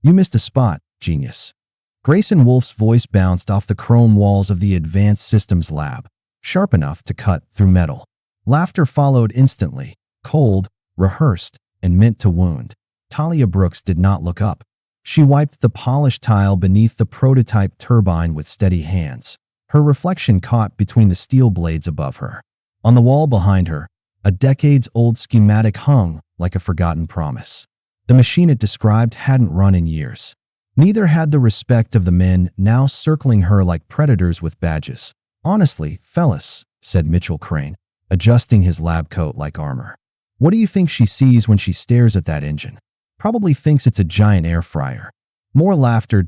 You missed a spot, genius. Grayson Wolf's voice bounced off the chrome walls of the Advanced Systems Lab, sharp enough to cut through metal. Laughter followed instantly, cold, rehearsed, and meant to wound. Talia Brooks did not look up. She wiped the polished tile beneath the prototype turbine with steady hands. Her reflection caught between the steel blades above her. On the wall behind her, a decades-old schematic hung like a forgotten promise. The machine it described hadn't run in years. Neither had the respect of the men now circling her like predators with badges. "Honestly, fellas," said Mitchell Crane, adjusting his lab coat like armor. "What do you think she sees when she stares at that engine? Probably thinks it's a giant air fryer." More laughter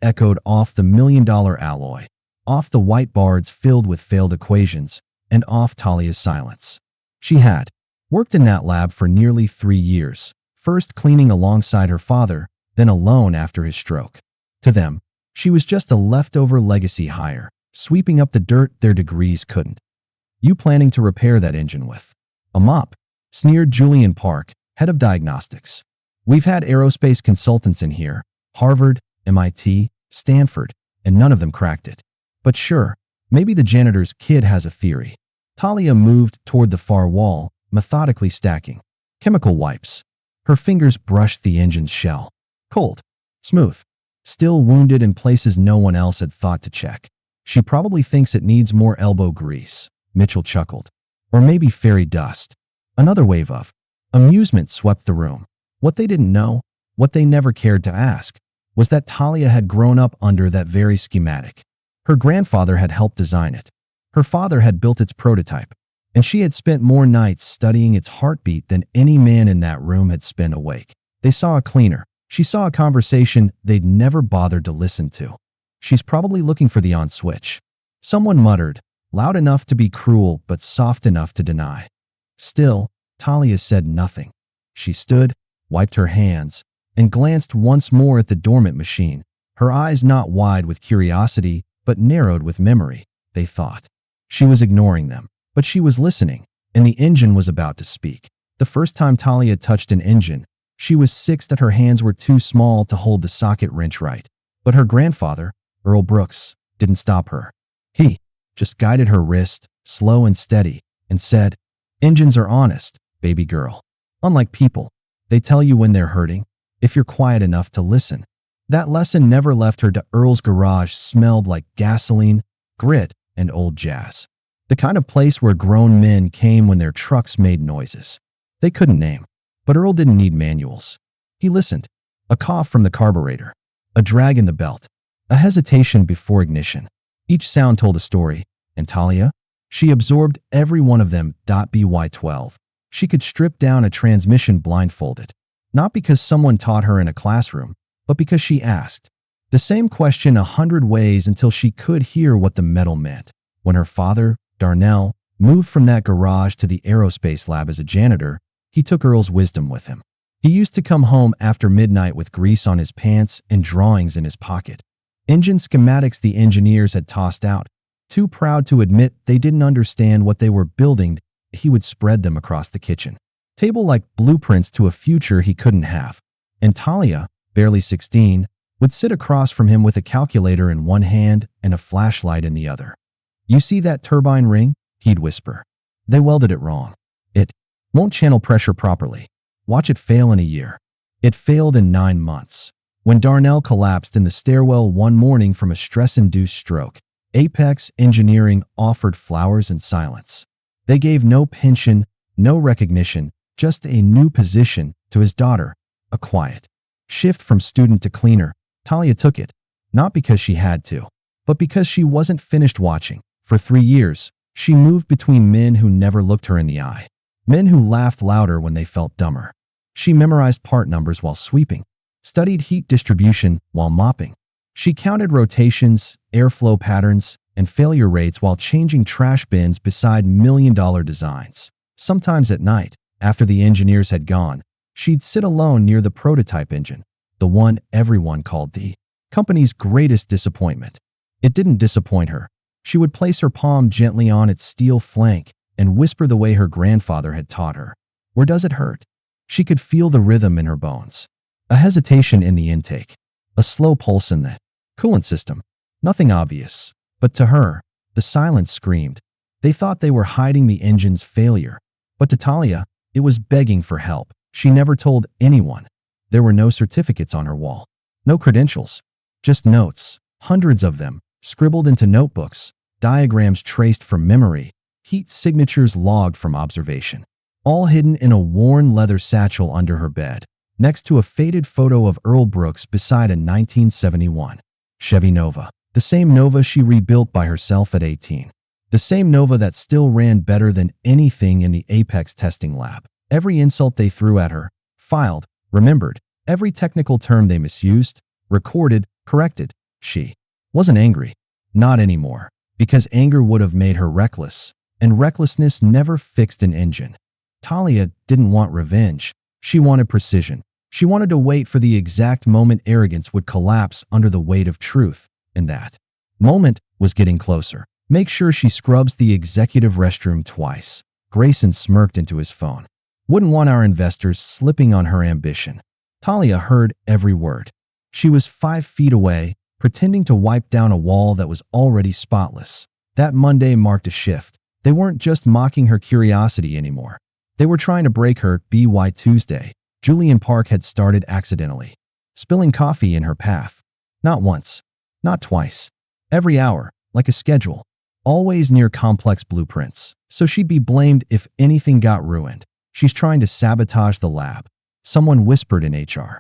echoed off the million-dollar alloy, off the whiteboards filled with failed equations, and off Talia's silence. She had worked in that lab for nearly 3 years, first cleaning alongside her father, then alone after his stroke. To them, she was just a leftover legacy hire, sweeping up the dirt their degrees couldn't. "You planning to repair that engine with a mop?" sneered Julian Park, head of diagnostics. "We've had aerospace consultants in here, Harvard, MIT, Stanford, and none of them cracked it. But sure, maybe the janitor's kid has a theory." Talia moved toward the far wall, methodically stacking chemical wipes. Her fingers brushed the engine's shell. Cold, smooth, still wounded in places no one else had thought to check. "She probably thinks it needs more elbow grease," Mitchell chuckled. "Or maybe fairy dust." Another wave of amusement swept the room. What they didn't know, what they never cared to ask, was that Talia had grown up under that very schematic. Her grandfather had helped design it. Her father had built its prototype, and she had spent more nights studying its heartbeat than any man in that room had spent awake. They saw a cleaner. She saw a conversation they'd never bothered to listen to. "She's probably looking for the on switch," someone muttered, loud enough to be cruel but soft enough to deny. Still, Talia said nothing. She stood, wiped her hands, and glanced once more at the dormant machine, her eyes not wide with curiosity but narrowed with memory. They thought she was ignoring them, but she was listening, and the engine was about to speak. The first time Talia touched an engine, she was 6 that her hands were too small to hold the socket wrench right. But her grandfather, Earl Brooks, didn't stop her. He just guided her wrist, slow and steady, and said, "Engines are honest, baby girl. Unlike people, they tell you when they're hurting, if you're quiet enough to listen." That lesson never left her. Earl's garage smelled like gasoline, grit, and old jazz. The kind of place where grown men came when their trucks made noises they couldn't name. But Earl didn't need manuals. He listened. A cough from the carburetor, a drag in the belt, a hesitation before ignition. Each sound told a story, and Talia? She absorbed every one of them. By 12, she could strip down a transmission blindfolded. Not because someone taught her in a classroom, but because she asked the same question 100 ways until she could hear what the metal meant. When her father, Darnell, moved from that garage to the aerospace lab as a janitor, he took Earl's wisdom with him. He used to come home after midnight with grease on his pants and drawings in his pocket. Engine schematics the engineers had tossed out. Too proud to admit they didn't understand what they were building, he would spread them across the kitchen table like blueprints to a future he couldn't have. And Talia, barely 16, would sit across from him with a calculator in one hand and a flashlight in the other. "You see that turbine ring?" he'd whisper. "They welded it wrong. It won't channel pressure properly. Watch it fail in a year." It failed in 9 months. When Darnell collapsed in the stairwell one morning from a stress-induced stroke, Apex Engineering offered flowers and silence. They gave no pension, no recognition, just a new position to his daughter, a quiet shift from student to cleaner. Talia took it, not because she had to, but because she wasn't finished watching. For 3 years, she moved between men who never looked her in the eye, men who laughed louder when they felt dumber. She memorized part numbers while sweeping, studied heat distribution while mopping. She counted rotations, airflow patterns, and failure rates while changing trash bins beside million-dollar designs. Sometimes at night, after the engineers had gone, she'd sit alone near the prototype engine, the one everyone called the company's greatest disappointment. It didn't disappoint her. She would place her palm gently on its steel flank and whisper the way her grandfather had taught her. "Where does it hurt?" She could feel the rhythm in her bones. A hesitation in the intake. A slow pulse in the coolant system. Nothing obvious. But to her, the silence screamed. They thought they were hiding the engine's failure. But to Talia, it was begging for help. She never told anyone. There were no certificates on her wall. No credentials. Just notes. Hundreds of them. Scribbled into notebooks. Diagrams traced from memory. Heat signatures logged from observation. All hidden in a worn leather satchel under her bed, next to a faded photo of Earl Brooks beside a 1971 Chevy Nova. The same Nova she rebuilt by herself at 18. The same Nova that still ran better than anything in the Apex testing lab. Every insult they threw at her, filed, remembered. Every technical term they misused, recorded, corrected. She wasn't angry. Not anymore. Because anger would have made her reckless. And recklessness never fixed an engine. Talia didn't want revenge. She wanted precision. She wanted to wait for the exact moment arrogance would collapse under the weight of truth. And that moment was getting closer. Make sure she scrubs the executive restroom twice. Grayson smirked into his phone. Wouldn't want our investors slipping on her ambition. Talia heard every word. She was 5 feet away, pretending to wipe down a wall that was already spotless. That Monday marked a shift. They weren't just mocking her curiosity anymore. They were trying to break her. By Tuesday, Julian Park had started accidentally, spilling coffee in her path. Not once, not twice. Every hour, like a schedule. Always near complex blueprints, so she'd be blamed if anything got ruined. She's trying to sabotage the lab. Someone whispered in HR.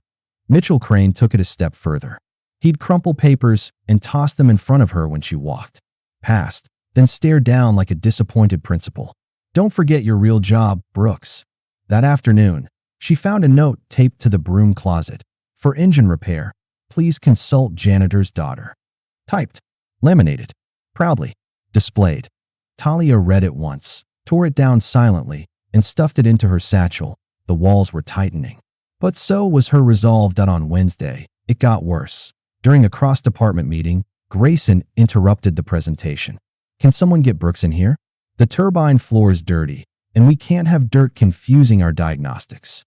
Mitchell Crane took it a step further. He'd crumple papers and toss them in front of her when she walked past, then stare down like a disappointed principal. Don't forget your real job, Brooks. That afternoon, she found a note taped to the broom closet. For engine repair, please consult janitor's daughter. Typed, laminated, proudly, displayed. Talia read it once, tore it down silently, and stuffed it into her satchel. The walls were tightening. But so was her resolve that on Wednesday, it got worse. During a cross-department meeting, Grayson interrupted the presentation. Can someone get Brooks in here? The turbine floor is dirty, and we can't have dirt confusing our diagnostics.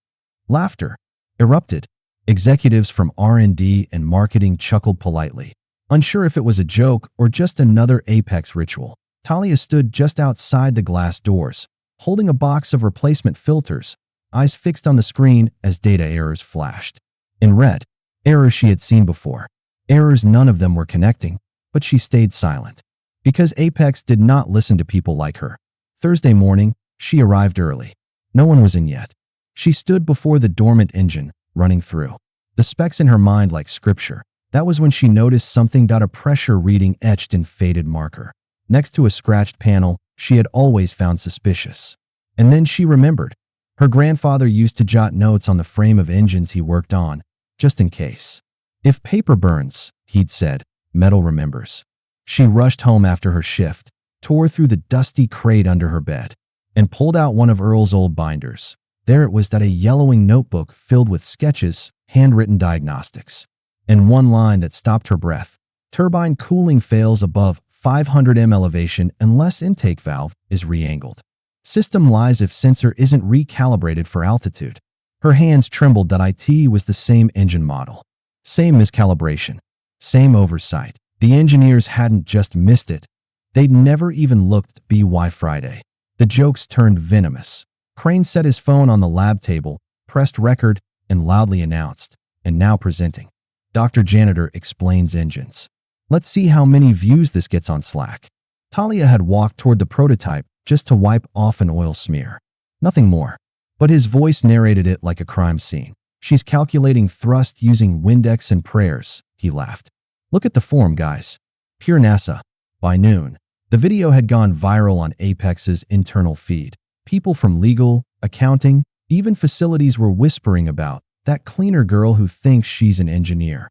Laughter erupted. Executives from R&D and marketing chuckled politely, unsure if it was a joke or just another Apex ritual. Talia stood just outside the glass doors, holding a box of replacement filters, eyes fixed on the screen as data errors flashed. In red, errors she had seen before. Errors none of them were connecting, but she stayed silent. Because Apex did not listen to people like her. Thursday morning, she arrived early. No one was in yet. She stood before the dormant engine, running through the specs in her mind like scripture. That was when she noticed something. A pressure reading etched in faded marker, next to a scratched panel she had always found suspicious. And then she remembered. Her grandfather used to jot notes on the frame of engines he worked on, just in case. If paper burns, he'd said, metal remembers. She rushed home after her shift, tore through the dusty crate under her bed, and pulled out one of Earl's old binders. There it was, that a yellowing notebook filled with sketches, handwritten diagnostics, and one line that stopped her breath. Turbine cooling fails above 500 m elevation unless intake valve is re-angled. System lies if sensor isn't recalibrated for altitude. Her hands trembled. It was the same engine model. Same miscalibration. Same oversight. The engineers hadn't just missed it. They'd never even looked. By Friday, the jokes turned venomous. Crane set his phone on the lab table, pressed record, and loudly announced, and now presenting. Dr. Janitor explains engines. Let's see how many views this gets on Slack. Talia had walked toward the prototype just to wipe off an oil smear. Nothing more. But his voice narrated it like a crime scene. She's calculating thrust using Windex and prayers, he laughed. Look at the form, guys. Pure NASA. By noon, the video had gone viral on Apex's internal feed. People from legal, accounting, even facilities were whispering about that cleaner girl who thinks she's an engineer.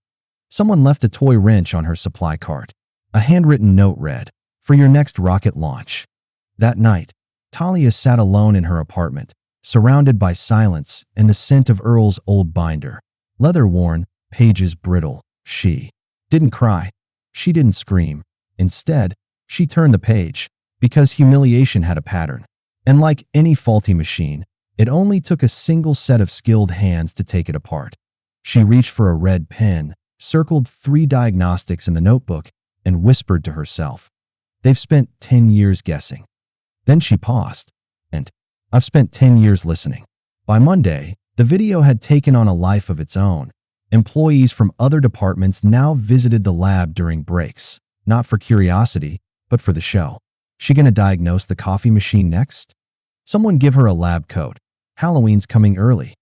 Someone left a toy wrench on her supply cart. A handwritten note read, "For your next rocket launch." That night, Talia sat alone in her apartment, surrounded by silence and the scent of Earl's old binder. Leather-worn, pages brittle. She didn't cry. She didn't scream. Instead, she turned the page, because humiliation had a pattern. And like any faulty machine, it only took a single set of skilled hands to take it apart. She reached for a red pen, circled 3 diagnostics in the notebook, and whispered to herself, "They've spent 10 years guessing." Then she paused, and "I've spent 10 years listening." By Monday, the video had taken on a life of its own. Employees from other departments now visited the lab during breaks, not for curiosity, but for the show. She gonna diagnose the coffee machine next? Someone give her a lab coat. Halloween's coming early.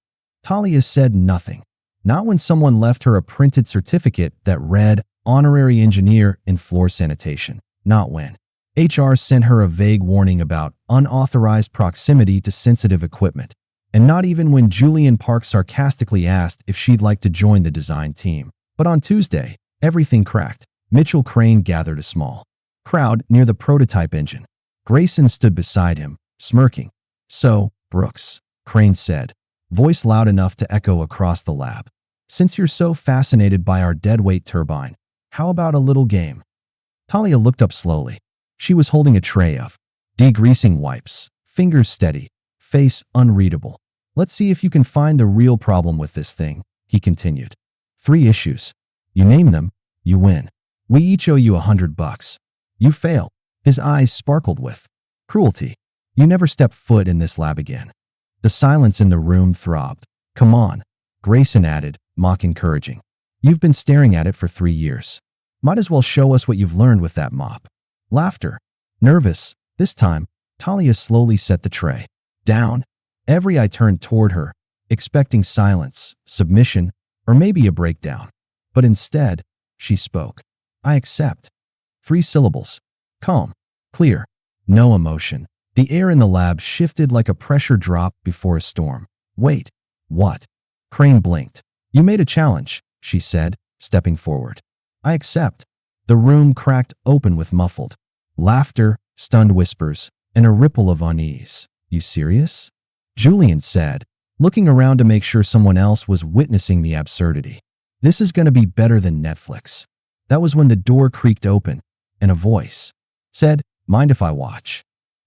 Talia said nothing. Not when someone left her a printed certificate that read honorary engineer in floor sanitation. Not when HR sent her a vague warning about unauthorized proximity to sensitive equipment. And not even when Julian Park sarcastically asked if she'd like to join the design team. But on Tuesday, everything cracked. Mitchell Crane gathered a small crowd near the prototype engine. Grayson stood beside him, smirking. "So, Brooks," Crane said, voice loud enough to echo across the lab, "since you're so fascinated by our deadweight turbine, how about a little game?" Talia looked up slowly. She was holding a tray of degreasing wipes, fingers steady, face unreadable. "Let's see if you can find the real problem with this thing," he continued. 3 issues. You name them, you win. We each owe you $100. You fail. His eyes sparkled with cruelty. You never step foot in this lab again. The silence in the room throbbed. "Come on," Grayson added, mock encouraging. "You've been staring at it for 3 years. Might as well show us what you've learned with that mop." Laughter. Nervous. This time, Talia slowly set the tray down. Every eye turned toward her, expecting silence, submission, or maybe a breakdown. But instead, she spoke. "I accept." 3 syllables. Calm. Clear. No emotion. The air in the lab shifted like a pressure drop before a storm. "Wait. What?" Crane blinked. "You made a challenge," she said, stepping forward. "I accept." The room cracked open with muffled laughter, stunned whispers, and a ripple of unease. "You serious?" Julian said, looking around to make sure someone else was witnessing the absurdity. "This is going to be better than Netflix." That was when the door creaked open, and a voice said, "Mind if I watch?"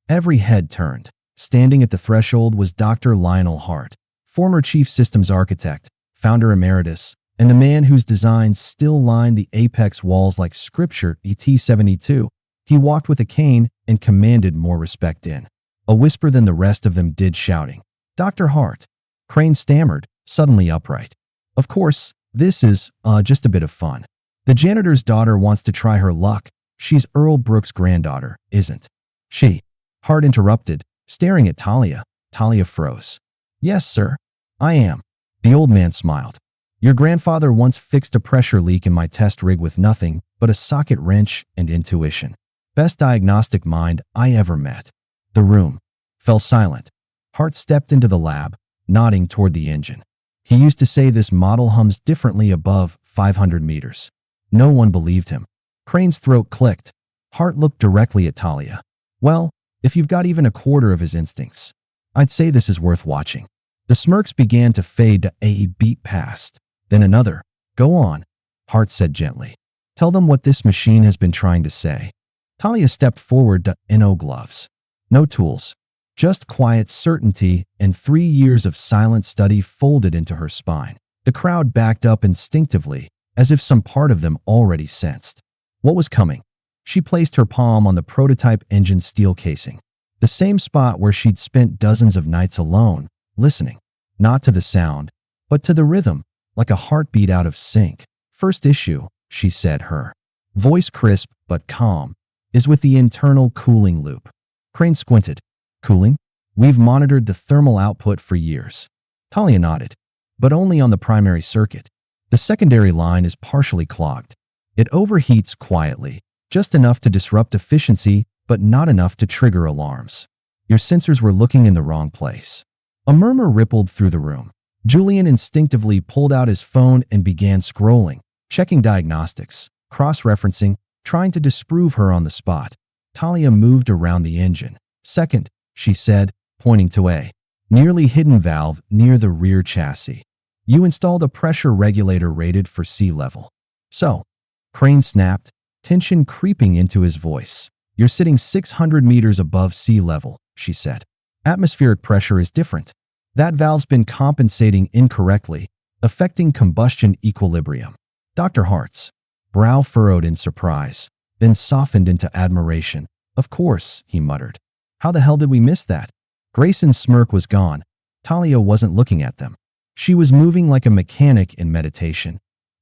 Every head turned. Standing at the threshold was Dr. Lionel Hart, former chief systems architect, founder emeritus, and the man whose designs still line the apex walls like scripture. ET-72. He walked with a cane and commanded more respect in a whisper than the rest of them did, shouting, "Dr. Hart." Crane stammered, suddenly upright. "Of course, this is just a bit of fun. The janitor's daughter wants to try her luck. She's Earl Brooks' granddaughter, isn't she?" Hart interrupted, staring at Talia. Talia froze. "Yes, sir. I am." The old man smiled. "Your grandfather once fixed a pressure leak in my test rig with nothing but a socket wrench and intuition. Best diagnostic mind I ever met." The room fell silent. Hart stepped into the lab, nodding toward the engine. "He used to say this model hums differently above 500 meters. No one believed him. Crane's throat clicked. Hart looked directly at Talia. "Well, if you've got even a quarter of his instincts, I'd say this is worth watching." The smirks began to fade to a beat past. Then another. "Go on," Hart said gently. "Tell them what this machine has been trying to say." Talia stepped forward to no gloves. No tools. Just quiet certainty and 3 years of silent study folded into her spine. The crowd backed up instinctively, as if some part of them already sensed what was coming. She placed her palm on the prototype engine steel casing, the same spot where she'd spent dozens of nights alone, listening, not to the sound, but to the rhythm, like a heartbeat out of sync. "First issue," she said, her voice crisp but calm, "is with the internal cooling loop." Crane squinted. "Cooling? We've monitored the thermal output for years." Talia nodded. "But only on the primary circuit. The secondary line is partially clogged. It overheats quietly, just enough to disrupt efficiency, but not enough to trigger alarms. Your sensors were looking in the wrong place." A murmur rippled through the room. Julian instinctively pulled out his phone and began scrolling, checking diagnostics, cross-referencing, trying to disprove her on the spot. Talia moved around the engine. "Second," she said, pointing to a nearly hidden valve near the rear chassis. "You installed a pressure regulator rated for sea level." "So?" Crane snapped, tension creeping into his voice. "You're sitting 600 meters above sea level," she said. "Atmospheric pressure is different. That valve's been compensating incorrectly. affecting combustion equilibrium. Dr. Hart's brow furrowed in surprise, then softened into admiration. Of course, he muttered. How the hell did we miss that? Grayson's smirk was gone. Talia wasn't looking at them. She was moving like a mechanic in meditation.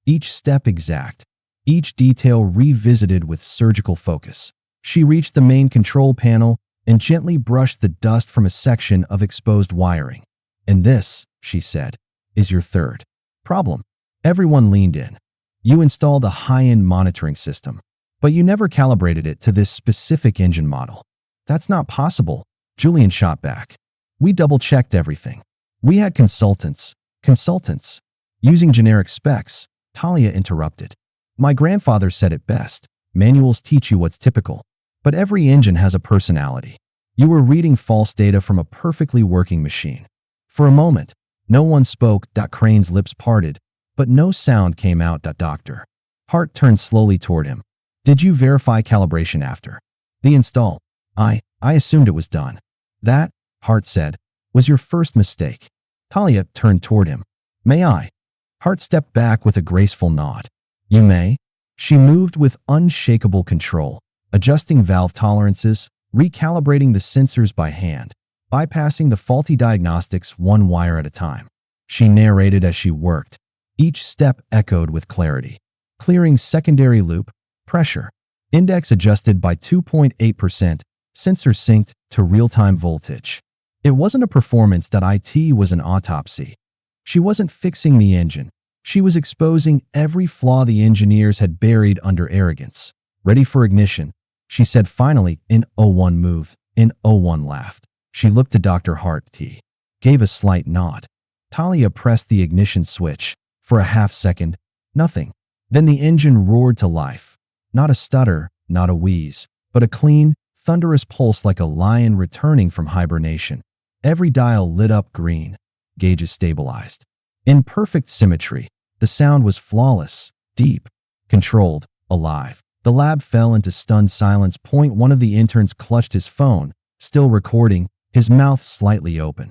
Each step exact, each detail revisited with surgical focus. She reached the main control panel and gently brushed the dust from a section of exposed wiring. And this, she said, is your third problem. Everyone leaned in. You installed a high-end monitoring system, but you never calibrated it to this specific engine model. That's not possible, Julian shot back. We double-checked everything. We had consultants. Using generic specs, Talia interrupted. My grandfather said it best. Manuals teach you what's typical, but every engine has a personality. You were reading false data from a perfectly working machine. For a moment, no one spoke. Crane's lips parted, but no sound came out. Dr. Hart turned slowly toward him. Did you verify calibration after the install? I assumed it was done. That, Hart said, was your first mistake. Talia turned toward him. May I? Hart stepped back with a graceful nod. You may. She moved with unshakable control, adjusting valve tolerances, recalibrating the sensors by hand, bypassing the faulty diagnostics one wire at a time. She narrated as she worked. Each step echoed with clarity. Clearing secondary loop, pressure. Index adjusted by 2.8%, sensor synced to real-time voltage. It wasn't a performance. It was an autopsy. She wasn't fixing the engine. She was exposing every flaw the engineers had buried under arrogance. Ready for ignition, she said finally. In 01 move. In 01 laughed. She looked to Dr. Hart. He gave a slight nod. Talia pressed the ignition switch. For a half second, nothing. Then the engine roared to life. Not a stutter, not a wheeze, but a clean, thunderous pulse like a lion returning from hibernation. Every dial lit up green. Gauges stabilized. In perfect symmetry, the sound was flawless, deep, controlled, alive. The lab fell into stunned silence. One of the interns clutched his phone, still recording, his mouth slightly open.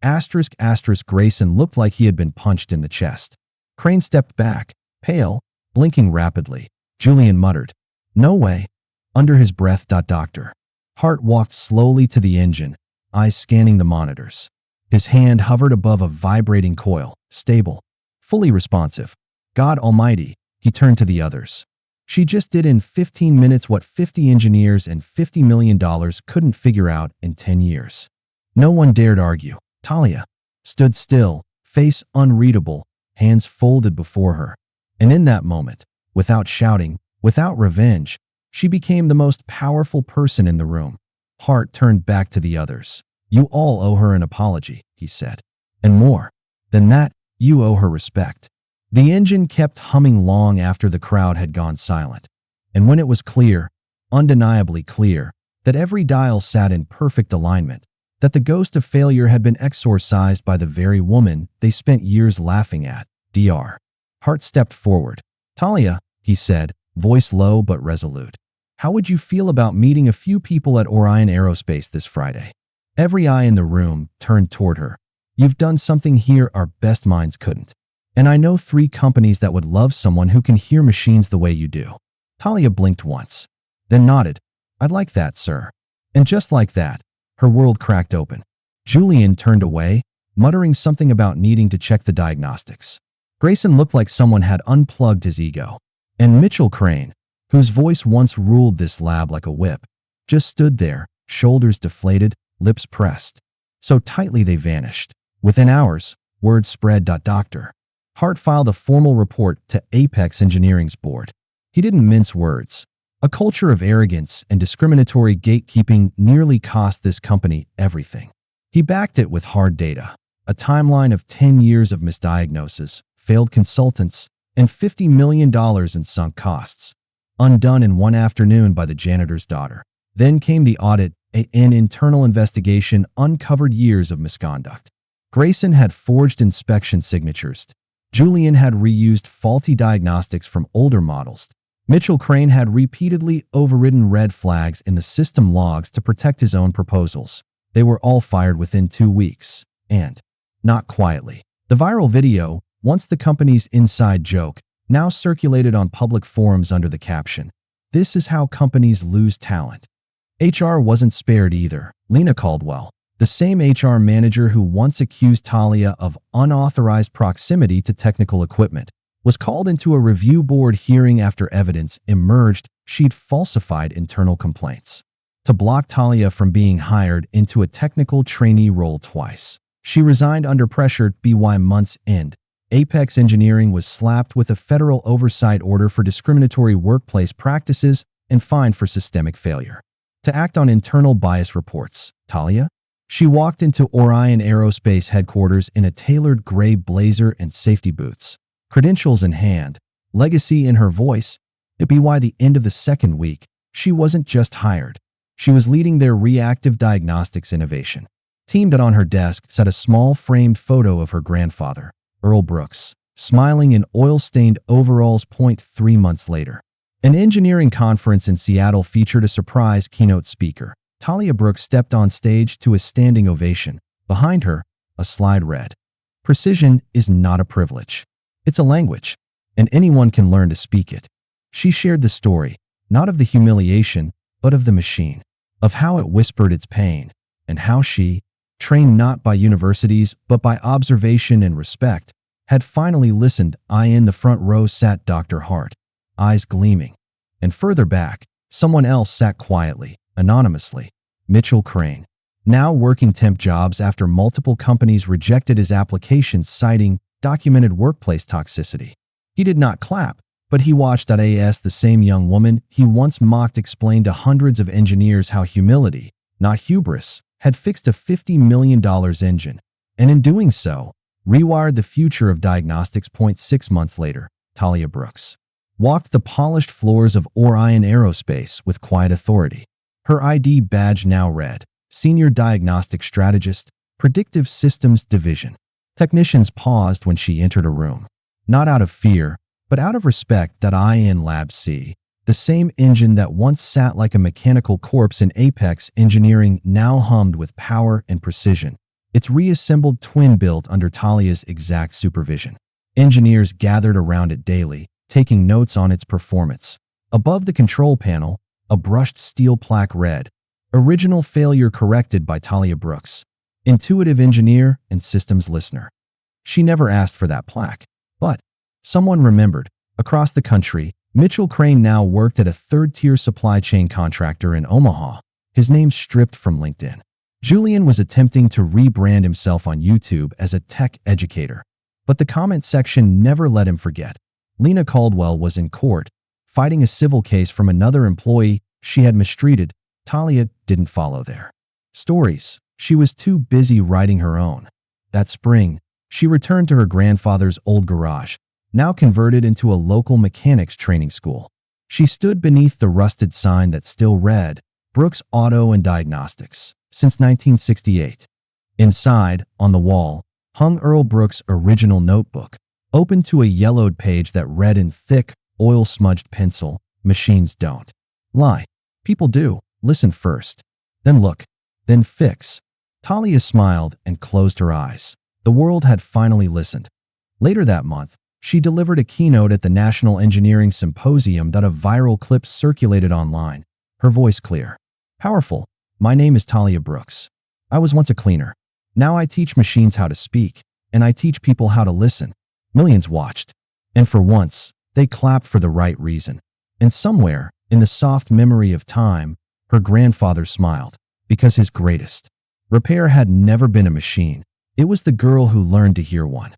**** Grayson looked like he had been punched in the chest. Crane stepped back, pale, blinking rapidly. Julian muttered, "No way." Under his breath. Dr. Hart walked slowly to the engine, eyes scanning the monitors. His hand hovered above a vibrating coil, stable, fully responsive. God almighty, he turned to the others. She just did in 15 minutes what 50 engineers and $50 million couldn't figure out in 10 years. No one dared argue. Talia stood still, face unreadable, hands folded before her. And in that moment, without shouting, without revenge, she became the most powerful person in the room. Hart turned back to the others. You all owe her an apology, he said. And more than that, you owe her respect. The engine kept humming long after the crowd had gone silent. And when it was clear, undeniably clear, that every dial sat in perfect alignment, that the ghost of failure had been exorcised by the very woman they spent years laughing at, Dr. Hart stepped forward. Talia, he said, voice low but resolute. How would you feel about meeting a few people at Orion Aerospace this Friday? Every eye in the room turned toward her. You've done something here our best minds couldn't. And I know 3 companies that would love someone who can hear machines the way you do. Talia blinked once, then nodded. I'd like that, sir. And just like that, her world cracked open. Julian turned away, muttering something about needing to check the diagnostics. Grayson looked like someone had unplugged his ego. And Mitchell Crane, whose voice once ruled this lab like a whip, just stood there, shoulders deflated, lips pressed. So tightly they vanished. Within hours, word spread. Dr. Hart filed a formal report to Apex Engineering's board. He didn't mince words. A culture of arrogance and discriminatory gatekeeping nearly cost this company everything. He backed it with hard data, a timeline of 10 years of misdiagnosis, failed consultants, and $50 million in sunk costs, undone in one afternoon by the janitor's daughter. Then came the audit. An internal investigation uncovered years of misconduct. Grayson had forged inspection signatures. Julian had reused faulty diagnostics from older models. Mitchell Crane had repeatedly overridden red flags in the system logs to protect his own proposals. They were all fired within 2 weeks. And, not quietly, the viral video, once the company's inside joke, now circulated on public forums under the caption, "This is how companies lose talent." HR wasn't spared either. Lena Caldwell, the same HR manager who once accused Talia of unauthorized proximity to technical equipment, was called into a review board hearing after evidence emerged she'd falsified internal complaints. To block Talia from being hired into a technical trainee role twice, she resigned under pressure. By month's end, Apex Engineering was slapped with a federal oversight order for discriminatory workplace practices and fined for systemic failure to act on internal bias reports. Talia? She walked into Orion Aerospace headquarters in a tailored gray blazer and safety boots, credentials in hand, legacy in her voice. By the end of the second week, she wasn't just hired. She was leading their reactive diagnostics innovation. Teamed on her desk sat a small framed photo of her grandfather, Earl Brooks, smiling in oil-stained overalls. 3 months later, an engineering conference in Seattle featured a surprise keynote speaker. Talia Brooks stepped on stage to a standing ovation. Behind her, a slide read, "Precision is not a privilege. It's a language, and anyone can learn to speak it." She shared the story, not of the humiliation, but of the machine, of how it whispered its pain, and how she, trained not by universities but by observation and respect, had finally listened. In the front row sat Dr. Hart, eyes gleaming, and further back, someone else sat quietly, anonymously, Mitchell Crane, now working temp jobs after multiple companies rejected his applications citing documented workplace toxicity. He did not clap, but he watched. As the same young woman he once mocked explained to hundreds of engineers how humility, not hubris, had fixed a $50 million engine, and in doing so, rewired the future of diagnostics. 6 months later, Talia Brooks walked the polished floors of Orion Aerospace with quiet authority. Her ID badge now read, Senior Diagnostic Strategist, Predictive Systems Division. Technicians paused when she entered a room, not out of fear, but out of respect. In Lab C, the same engine that once sat like a mechanical corpse in Apex Engineering now hummed with power and precision, its reassembled twin built under Talia's exact supervision. Engineers gathered around it daily, taking notes on its performance. Above the control panel, a brushed steel plaque read, "Original failure corrected by Talia Brooks, intuitive engineer and systems listener." She never asked for that plaque, but someone remembered. Across the country, Mitchell Crane now worked at a third-tier supply chain contractor in Omaha, his name stripped from LinkedIn. Julian was attempting to rebrand himself on YouTube as a tech educator, but the comment section never let him forget. Lena Caldwell was in court, fighting a civil case from another employee she had mistreated. Talia didn't follow their stories. She was too busy writing her own. That spring, she returned to her grandfather's old garage, now converted into a local mechanics training school. She stood beneath the rusted sign that still read, Brooks Auto and Diagnostics, since 1968. Inside, on the wall, hung Earl Brooks' original notebook, open to a yellowed page that read in thick, oil-smudged pencil, "Machines don't lie. People do. Listen first. Then look. Then fix." Talia smiled and closed her eyes. The world had finally listened. Later that month, she delivered a keynote at the National Engineering Symposium. A viral clip circulated online, her voice clear, powerful. "My name is Talia Brooks. I was once a cleaner. Now I teach machines how to speak, and I teach people how to listen." Millions watched, and for once, they clapped for the right reason. And somewhere, in the soft memory of time, her grandfather smiled, because his greatest repair had never been a machine. It was the girl who learned to hear one.